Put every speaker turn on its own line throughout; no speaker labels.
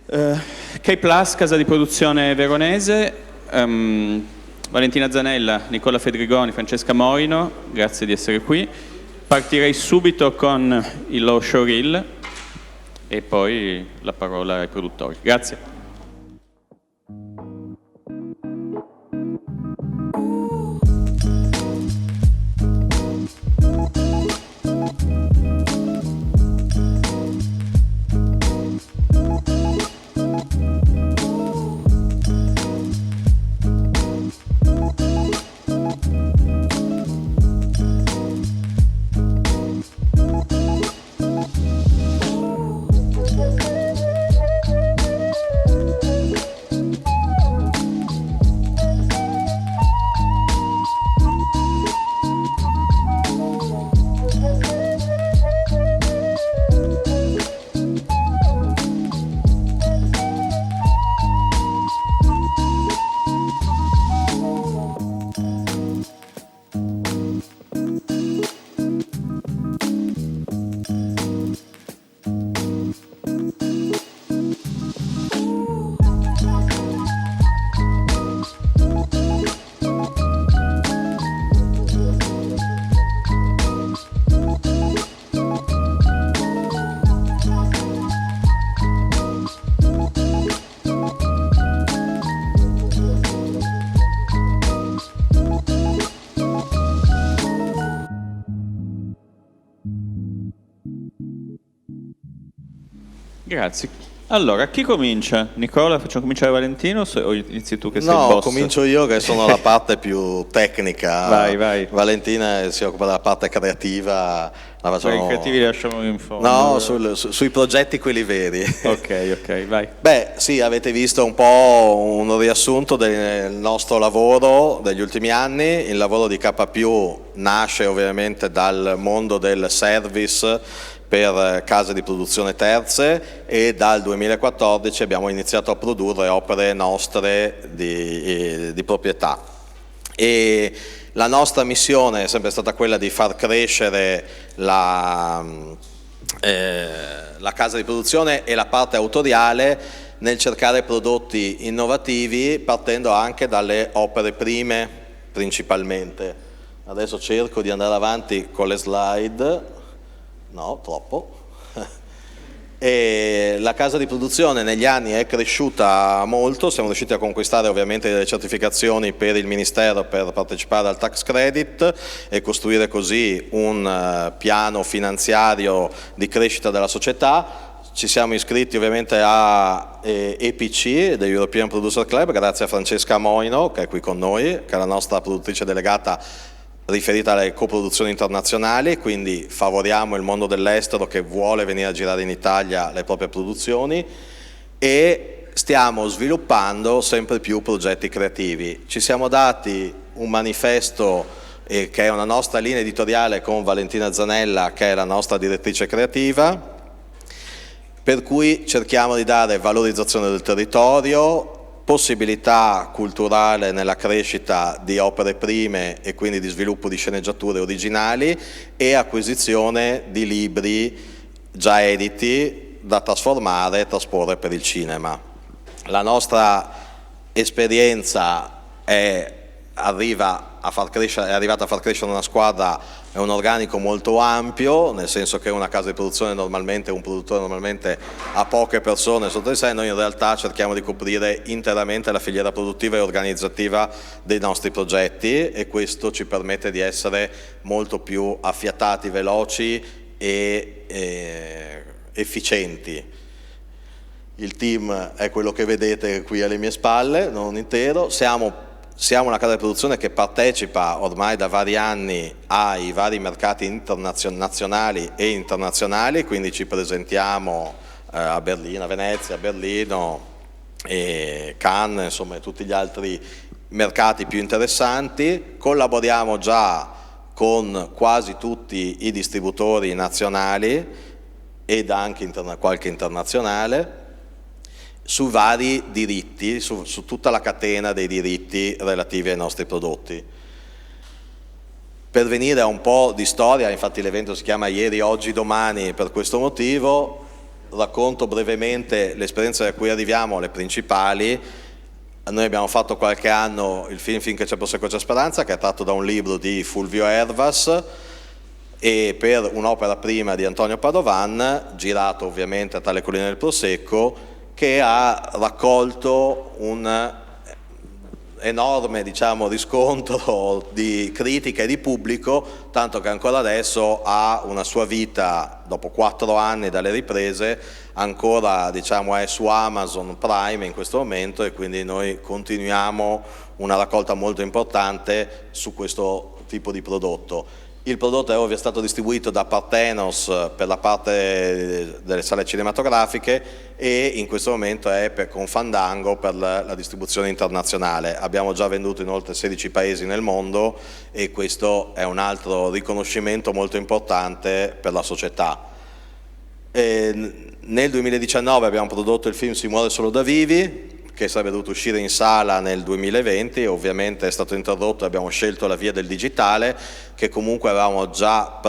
K+, casa di produzione veronese, Valentina Zanella, Nicola Fedrigoni, Francesca Moino, grazie di essere qui. Partirei subito con il Low Show Reel e poi la parola ai produttori. Grazie. Grazie. Allora, chi comincia? Nicola, facciamo cominciare Valentino o inizi tu che sei il boss?
No, comincio io che sono la parte più tecnica.
Vai.
Valentina si occupa della parte creativa. La facciamo...
I creativi li lasciamo in fondo.
No, sui progetti quelli veri.
Ok, vai.
Beh, sì, avete visto un po' un riassunto del nostro lavoro degli ultimi anni. Il lavoro di K+ nasce ovviamente dal mondo del service per case di produzione terze e dal 2014 abbiamo iniziato a produrre opere nostre di proprietà. E la nostra missione è sempre stata quella di far crescere la casa di produzione e la parte autoriale nel cercare prodotti innovativi partendo anche dalle opere prime principalmente. Adesso cerco di andare avanti con le slide. No, troppo. E la casa di produzione negli anni è cresciuta molto, siamo riusciti a conquistare ovviamente delle certificazioni per il Ministero per partecipare al tax credit e costruire così un piano finanziario di crescita della società. Ci siamo iscritti ovviamente a EPC, the European Producer Club, grazie a Francesca Moino che è qui con noi, che è la nostra produttrice delegata riferita alle coproduzioni internazionali, quindi favoriamo il mondo dell'estero che vuole venire a girare in Italia le proprie produzioni e stiamo sviluppando sempre più progetti creativi. Ci siamo dati un manifesto che è una nostra linea editoriale con Valentina Zanella che è la nostra direttrice creativa, per cui cerchiamo di dare valorizzazione del territorio, possibilità culturale nella crescita di opere prime e quindi di sviluppo di sceneggiature originali e acquisizione di libri già editi da trasformare e trasporre per il cinema. La nostra esperienza è arrivata a far crescere una squadra e un organico molto ampio, nel senso che una casa di produzione normalmente, un produttore normalmente ha poche persone sotto di sé, noi in realtà cerchiamo di coprire interamente la filiera produttiva e organizzativa dei nostri progetti e questo ci permette di essere molto più affiatati, veloci e efficienti. Il team è quello che vedete qui alle mie spalle, non intero, siamo una casa di produzione che partecipa ormai da vari anni ai vari mercati nazionali e internazionali, quindi ci presentiamo a Berlino, a Venezia, a Berlino, e Cannes, insomma tutti gli altri mercati più interessanti. Collaboriamo già con quasi tutti i distributori nazionali ed anche qualche internazionale, su vari diritti, su tutta la catena dei diritti relativi ai nostri prodotti. Per venire a un po' di storia, infatti l'evento si chiama Ieri, Oggi, Domani per questo motivo, racconto brevemente le esperienze da cui arriviamo, le principali. Noi abbiamo fatto qualche anno il film Finché c'è Prosecco c'è Speranza, che è tratto da un libro di Fulvio Ervas, e per un'opera prima di Antonio Padovan, girato ovviamente tra le colline del Prosecco, che ha raccolto un enorme, diciamo, riscontro di critica e di pubblico, tanto che ancora adesso ha una sua vita, dopo 4 anni dalle riprese, ancora, diciamo, è su Amazon Prime in questo momento, e quindi noi continuiamo una raccolta molto importante su questo tipo di prodotto. Il prodotto è ovvio stato distribuito da Parthenos per la parte delle sale cinematografiche, e in questo momento è con Fandango per la distribuzione internazionale. Abbiamo già venduto in oltre 16 paesi nel mondo, e questo è un altro riconoscimento molto importante per la società. Nel 2019 abbiamo prodotto il film Si muore solo da vivi, che sarebbe dovuto uscire in sala nel 2020, ovviamente è stato interrotto e abbiamo scelto la via del digitale, che comunque avevamo già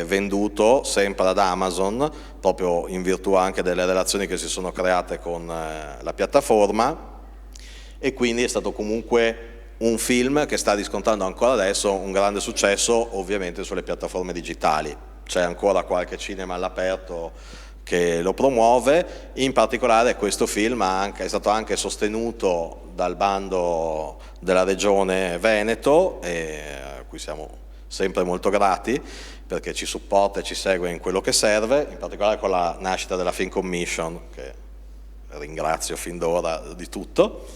venduto sempre ad Amazon, proprio in virtù anche delle relazioni che si sono create con la piattaforma, e quindi è stato comunque un film che sta riscontrando ancora adesso un grande successo, ovviamente sulle piattaforme digitali. C'è ancora qualche cinema all'aperto che lo promuove. In particolare questo film è stato anche sostenuto dal bando della Regione Veneto, a cui siamo sempre molto grati, perché ci supporta e ci segue in quello che serve, in particolare con la nascita della Film Commission, che ringrazio fin d'ora di tutto.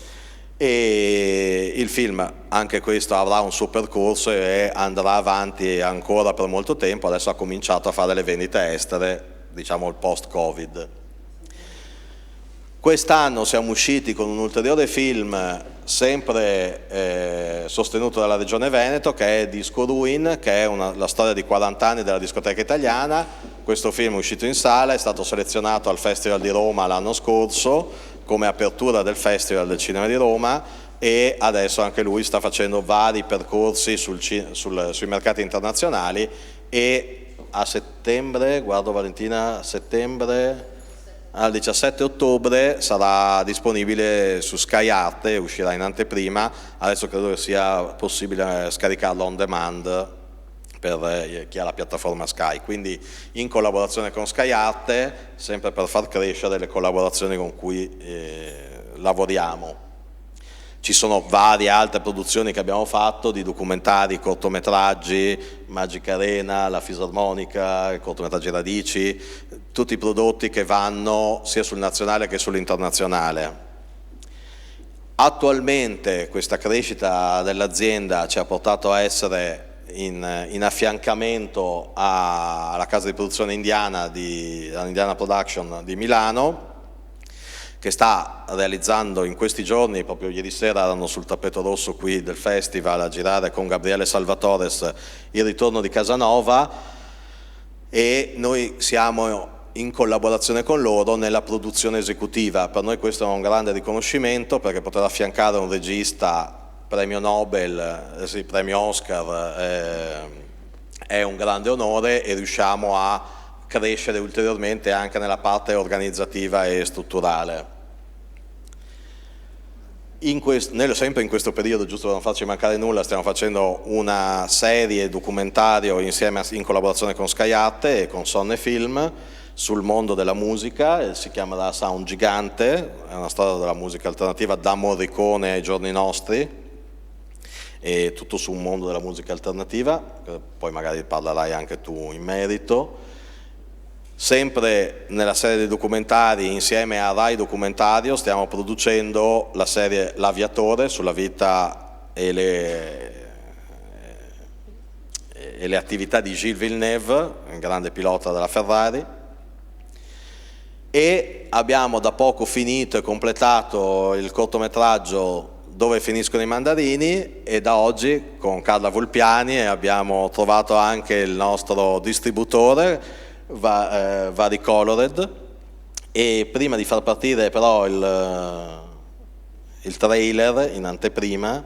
E il film, anche questo, avrà un suo percorso e andrà avanti ancora per molto tempo. Adesso ha cominciato a fare le vendite estere, diciamo il post-Covid. Quest'anno siamo usciti con un ulteriore film, sempre sostenuto dalla Regione Veneto, che è Disco Ruin, che è la storia di 40 anni della discoteca italiana. Questo film è uscito in sala, è stato selezionato al Festival di Roma l'anno scorso come apertura del Festival del Cinema di Roma, e adesso anche lui sta facendo vari percorsi sui mercati internazionali, e a settembre, guardo Valentina, al 17 ottobre sarà disponibile su Sky Arte, uscirà in anteprima. Adesso credo che sia possibile scaricarlo on demand per chi ha la piattaforma Sky, quindi in collaborazione con Sky Arte, sempre per far crescere le collaborazioni con cui lavoriamo. Ci sono varie altre produzioni che abbiamo fatto, di documentari, cortometraggi, Magic Arena, la Fisarmonica, i cortometraggi Radici, tutti i prodotti che vanno sia sul nazionale che sull'internazionale. Attualmente questa crescita dell'azienda ci ha portato a essere in affiancamento alla casa di produzione indiana, all'Indiana Production di Milano, che sta realizzando in questi giorni, proprio ieri sera erano sul tappeto rosso qui del festival a girare con Gabriele Salvatores Il ritorno di Casanova, e noi siamo in collaborazione con loro nella produzione esecutiva. Per noi questo è un grande riconoscimento, perché poter affiancare un regista premio Nobel, premio Oscar, è un grande onore, e riusciamo a crescere ulteriormente anche nella parte organizzativa e strutturale. Sempre in questo periodo, giusto per non farci mancare nulla, stiamo facendo una serie documentario in collaborazione con Sky Arte e con Sonne Film sul mondo della musica, si chiama La Sound Gigante, è una storia della musica alternativa da Morricone ai giorni nostri, e tutto su un mondo della musica alternativa, poi magari parlerai anche tu in merito. Sempre nella serie dei documentari, insieme a Rai Documentario, stiamo producendo la serie L'Aviatore, sulla vita e le attività di Gilles Villeneuve, un grande pilota della Ferrari, e abbiamo da poco finito e completato il cortometraggio Dove finiscono i mandarini, e da oggi con Carla Volpiani abbiamo trovato anche il nostro distributore, Varicolored. E prima di far partire però il trailer in anteprima,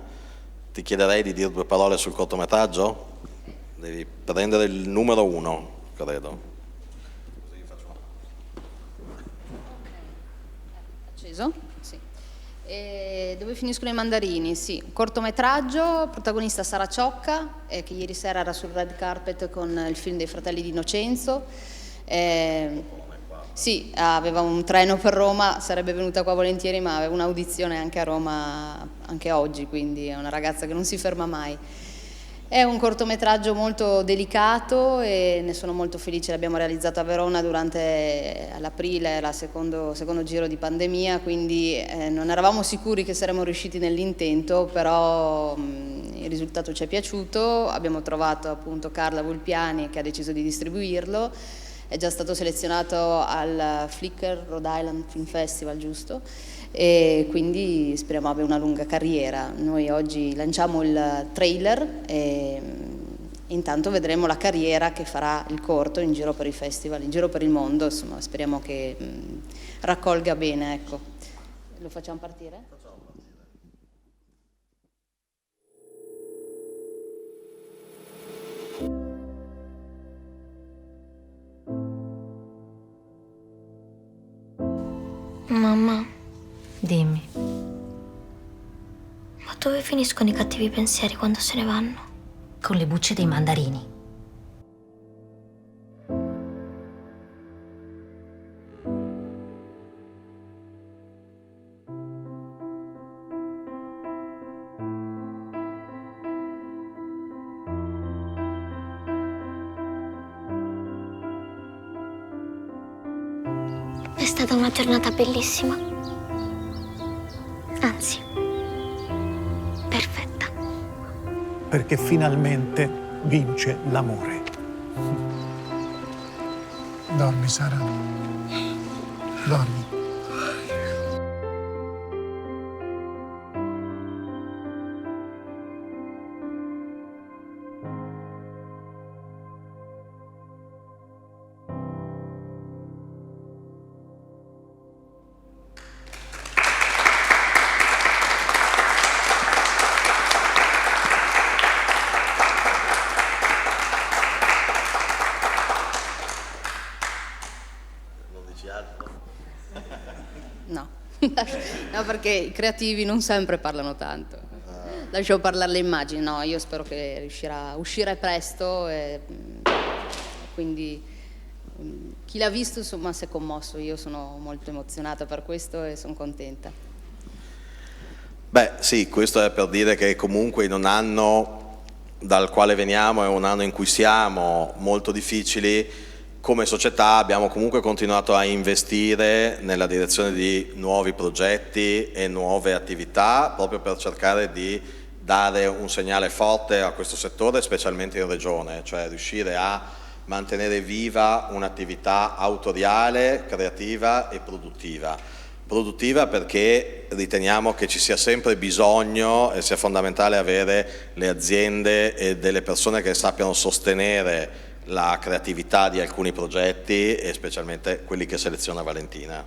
ti chiederei di dire 2 parole sul cortometraggio. Devi prendere il numero 1, credo.
scuso. Sì. E dove finiscono i mandarini? Sì, cortometraggio, protagonista Sara Ciocca, che ieri sera era sul red carpet con il film dei Fratelli di Innocenzo. Sì, aveva un treno per Roma, sarebbe venuta qua volentieri, ma aveva un'audizione anche a Roma, anche oggi, quindi è una ragazza che non si ferma mai. È un cortometraggio molto delicato e ne sono molto felice, l'abbiamo realizzato a Verona durante l'aprile, il secondo giro di pandemia, quindi non eravamo sicuri che saremmo riusciti nell'intento, però il risultato ci è piaciuto, abbiamo trovato appunto Carla Vulpiani che ha deciso di distribuirlo, è già stato selezionato al Flickr Rhode Island Film Festival, giusto? E quindi speriamo abbia una lunga carriera. Noi oggi lanciamo il trailer e intanto vedremo la carriera che farà il corto in giro per i festival, in giro per il mondo, insomma speriamo che raccolga bene, ecco. Lo facciamo partire?
Mamma,
Dimmi.
ma dove finiscono i cattivi pensieri quando se ne vanno?
Con le bucce dei mandarini.
È stata una giornata bellissima. Anzi, perfetta.
Perché finalmente vince l'amore. Dormi, Sara. Dormi.
No, no, perché i creativi non sempre parlano tanto. Lascio parlare le immagini, no, io spero che riuscirà a uscire presto e quindi chi l'ha visto insomma si è commosso, io sono molto emozionata per questo e sono contenta.
Beh sì, questo è per dire che comunque in un anno dal quale veniamo, è un anno in cui siamo molto difficili, come società abbiamo comunque continuato a investire nella direzione di nuovi progetti e nuove attività proprio per cercare di dare un segnale forte a questo settore, specialmente in regione, cioè riuscire a mantenere viva un'attività autoriale, creativa e produttiva. Produttiva perché riteniamo che ci sia sempre bisogno e sia fondamentale avere le aziende e delle persone che sappiano sostenere la creatività di alcuni progetti e specialmente quelli che seleziona Valentina.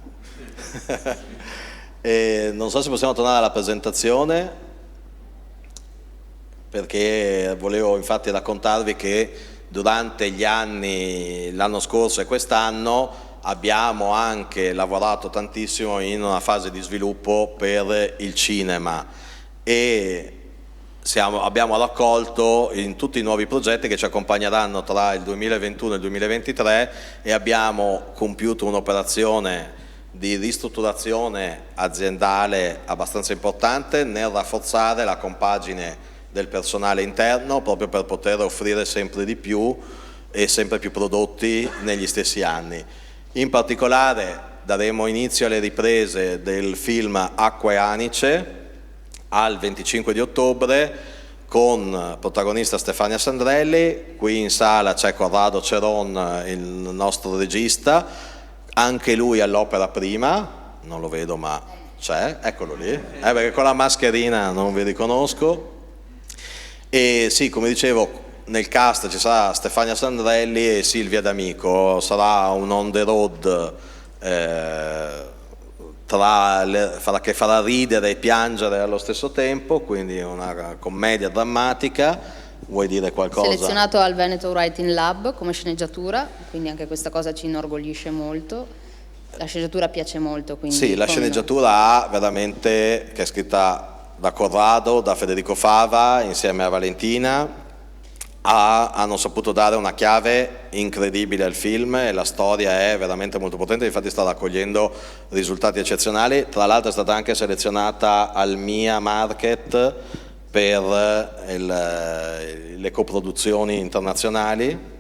E non so se possiamo tornare alla presentazione, perché volevo infatti raccontarvi che durante gli anni, l'anno scorso e quest'anno, abbiamo anche lavorato tantissimo in una fase di sviluppo per il cinema e abbiamo raccolto in tutti i nuovi progetti che ci accompagneranno tra il 2021 e il 2023 e abbiamo compiuto un'operazione di ristrutturazione aziendale abbastanza importante nel rafforzare la compagine del personale interno proprio per poter offrire sempre di più e sempre più prodotti negli stessi anni. In particolare daremo inizio alle riprese del film Acqua e Anice al 25 di ottobre con protagonista Stefania Sandrelli, qui in sala c'è Corrado Ceron, il nostro regista, anche lui all'opera prima, non lo vedo ma c'è, eccolo lì, perché con la mascherina non vi riconosco. E sì, come dicevo, nel cast ci sarà Stefania Sandrelli e Silvia D'Amico, sarà un on the road che farà ridere e piangere allo stesso tempo, quindi una commedia drammatica. Vuoi dire qualcosa?
Selezionato al Veneto Writing Lab come sceneggiatura, quindi anche questa cosa ci inorgoglisce molto. La sceneggiatura piace molto, quindi...
Sì, la sceneggiatura che è scritta da Corrado, da Federico Fava, insieme a Valentina, hanno saputo dare una chiave incredibile al film e la storia è veramente molto potente, infatti sta raccogliendo risultati eccezionali. Tra l'altro è stata anche selezionata al MIA Market per le coproduzioni internazionali.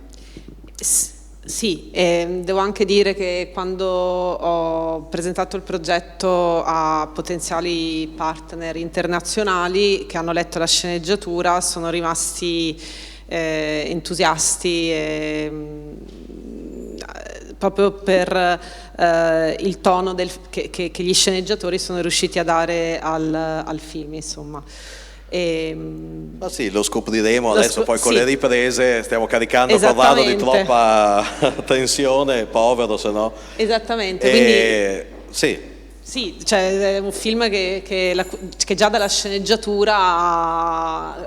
Sì, devo anche dire che quando ho presentato il progetto a potenziali partner internazionali che hanno letto la sceneggiatura sono rimasti entusiasti proprio per il tono che gli sceneggiatori sono riusciti a dare al film, insomma.
Ma sì, lo scopriremo adesso poi con le riprese, stiamo caricando Corrado di troppa tensione, povero se no.
Esattamente, quindi
sì.
Sì, cioè è un film che già dalla sceneggiatura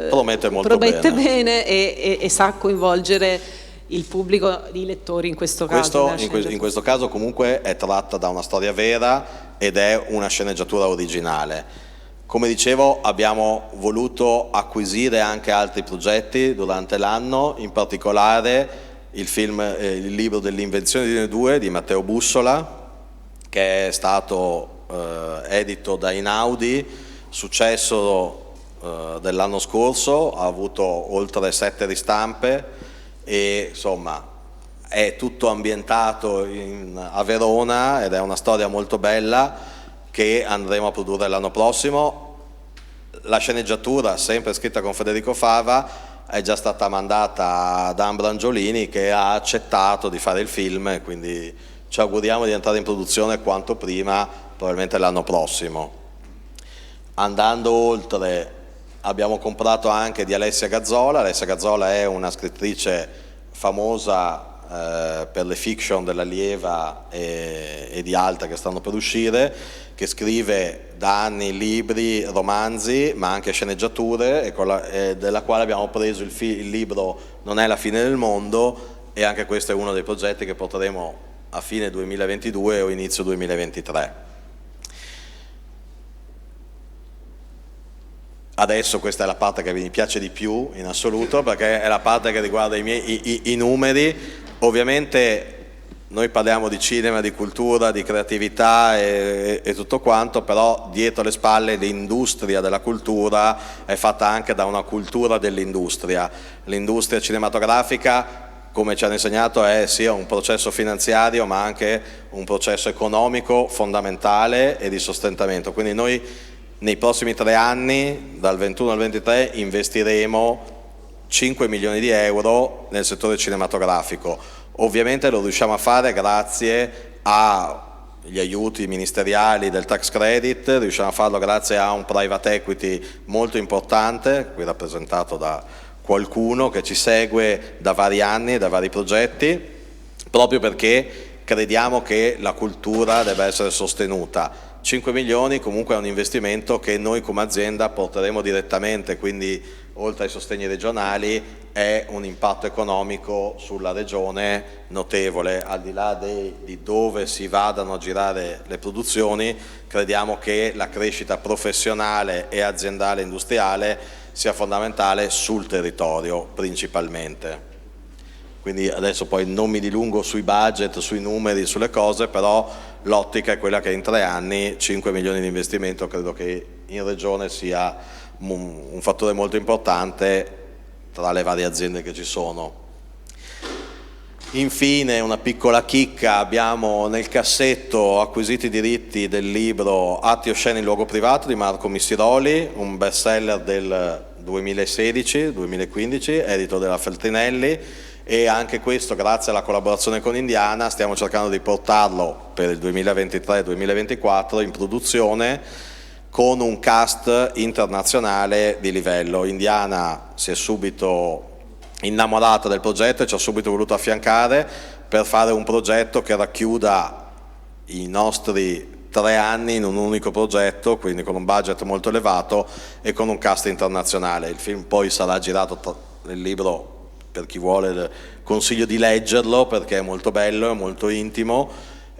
promette molto
bene e sa coinvolgere il pubblico, i lettori in questo caso.
In questo caso comunque è tratta da una storia vera ed è una sceneggiatura originale. Come dicevo, abbiamo voluto acquisire anche altri progetti durante l'anno, in particolare il libro dell'invenzione di noi due di Matteo Bussola, che è stato edito da Inaudi, successo dell'anno scorso, ha avuto oltre 7 ristampe e insomma è tutto ambientato a Verona ed è una storia molto bella che andremo a produrre l'anno prossimo. La sceneggiatura, sempre scritta con Federico Fava, è già stata mandata ad Ambra Angiolini, che ha accettato di fare il film, quindi ci auguriamo di entrare in produzione quanto prima, probabilmente l'anno prossimo. Andando oltre, abbiamo comprato anche di Alessia Gazzola. Alessia Gazzola è una scrittrice famosa per le fiction della Lieva e di altre che stanno per uscire, che scrive da anni libri, romanzi, ma anche sceneggiature, e della quale abbiamo preso il libro Non è la fine del mondo, e anche questo è uno dei progetti che porteremo a fine 2022 o inizio 2023. Adesso questa è la parte che mi piace di più in assoluto, perché è la parte che riguarda i numeri. Ovviamente noi parliamo di cinema, di cultura, di creatività e tutto quanto, però dietro le spalle l'industria della cultura è fatta anche da una cultura dell'industria. L'industria cinematografica, come ci hanno insegnato, è sia un processo finanziario ma anche un processo economico fondamentale e di sostentamento. Quindi noi nei prossimi 3 anni, dal 21 al 23, investiremo 5 milioni di euro nel settore cinematografico. Ovviamente lo riusciamo a fare grazie agli aiuti ministeriali del tax credit, riusciamo a farlo grazie a un private equity molto importante, qui rappresentato da qualcuno che ci segue da vari anni, da vari progetti, proprio perché crediamo che la cultura debba essere sostenuta. 5 milioni comunque è un investimento che noi come azienda porteremo direttamente, quindi oltre ai sostegni regionali è un impatto economico sulla regione notevole. Al di là di dove si vadano a girare le produzioni, crediamo che la crescita professionale e aziendale industriale sia fondamentale sul territorio principalmente. Quindi adesso poi non mi dilungo sui budget, sui numeri, sulle cose, però l'ottica è quella che in 3 anni 5 milioni di investimento credo che in regione sia un fattore molto importante tra le varie aziende che ci sono. Infine una piccola chicca: abbiamo nel cassetto acquisito i diritti del libro Atti osceni in luogo privato di Marco Missiroli, un bestseller del 2016-2015, edito della Feltrinelli, e anche questo grazie alla collaborazione con Indiana stiamo cercando di portarlo per il 2023-2024 in produzione con un cast internazionale di livello. Indiana si è subito innamorata del progetto e ci ha subito voluto affiancare per fare un progetto che racchiuda i nostri 3 anni in un unico progetto, quindi con un budget molto elevato e con un cast internazionale. Il film poi sarà girato nel libro, per chi vuole consiglio di leggerlo perché è molto bello, è molto intimo,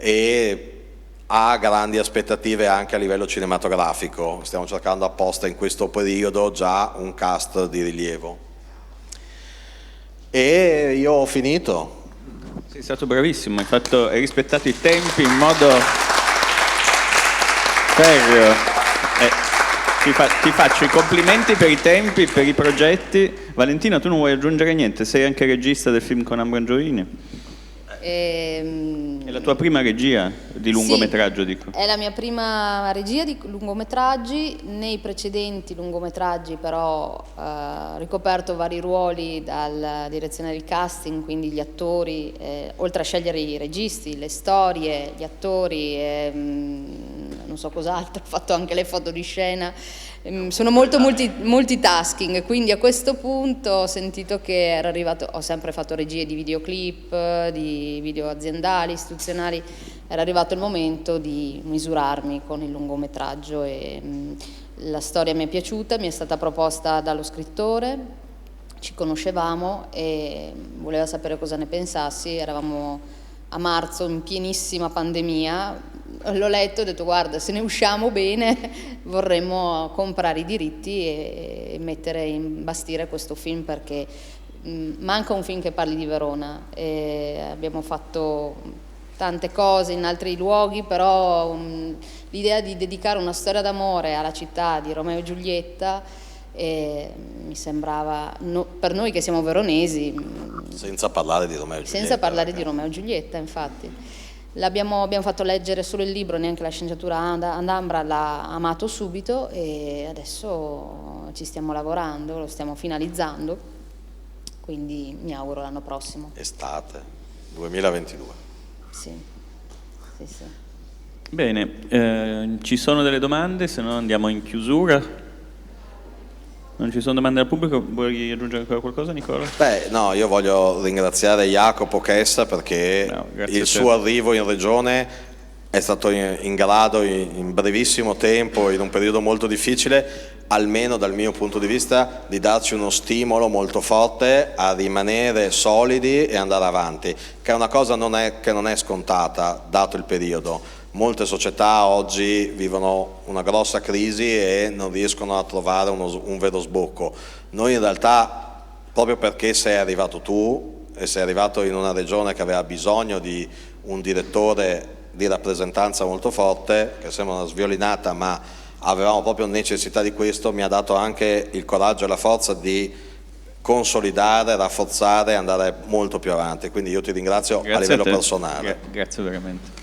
e ha grandi aspettative anche a livello cinematografico. Stiamo cercando apposta in questo periodo già un cast di rilievo. E io ho finito.
Sei stato bravissimo, hai rispettato i tempi in modo ferreo. Ti faccio i complimenti per i tempi, per i progetti. Valentina, tu non vuoi aggiungere niente? Sei anche regista del film con Ambrogioini? È la tua prima regia di lungometraggio,
sì,
dico.
È la mia prima regia di lungometraggi. Nei precedenti lungometraggi però ho ricoperto vari ruoli, dalla direzione del casting, quindi gli attori, oltre a scegliere i registi, le storie, gli attori, non so cos'altro, ho fatto anche le foto di scena. Sono molto multitasking, quindi a questo punto ho sentito che era arrivato, ho sempre fatto regie di videoclip, di video aziendali, istituzionali, era arrivato il momento di misurarmi con il lungometraggio e la storia mi è piaciuta, mi è stata proposta dallo scrittore, ci conoscevamo e voleva sapere cosa ne pensassi, eravamo a marzo in pienissima pandemia. L'ho letto e ho detto guarda, se ne usciamo bene vorremmo comprare i diritti e imbastire questo film, perché manca un film che parli di Verona e abbiamo fatto tante cose in altri luoghi, però l'idea di dedicare una storia d'amore alla città di Romeo e Giulietta mi sembrava, per noi che siamo veronesi,
senza parlare di Romeo e Giulietta,
di Romeo e Giulietta, infatti. Abbiamo fatto leggere solo il libro, neanche la sceneggiatura ad Ambra l'ha amato subito e adesso ci stiamo lavorando, lo stiamo finalizzando, quindi mi auguro l'anno prossimo.
Estate 2022.
Sì.
Bene, ci sono delle domande, se no andiamo in chiusura. Non ci sono domande al pubblico, vuoi aggiungere ancora qualcosa, Nicola?
Beh, no, io voglio ringraziare Jacopo Chessa perché il suo arrivo in regione è stato in grado in brevissimo tempo, in un periodo molto difficile, almeno dal mio punto di vista, di darci uno stimolo molto forte a rimanere solidi e andare avanti, che è una cosa che non è scontata, dato il periodo. Molte società oggi vivono una grossa crisi e non riescono a trovare un vero sbocco. Noi in realtà, proprio perché sei arrivato tu e sei arrivato in una regione che aveva bisogno di un direttore di rappresentanza molto forte, che sembra una sviolinata, ma avevamo proprio necessità di questo, mi ha dato anche il coraggio e la forza di consolidare, rafforzare e andare molto più avanti. Quindi io ti ringrazio a livello personale.
Grazie veramente.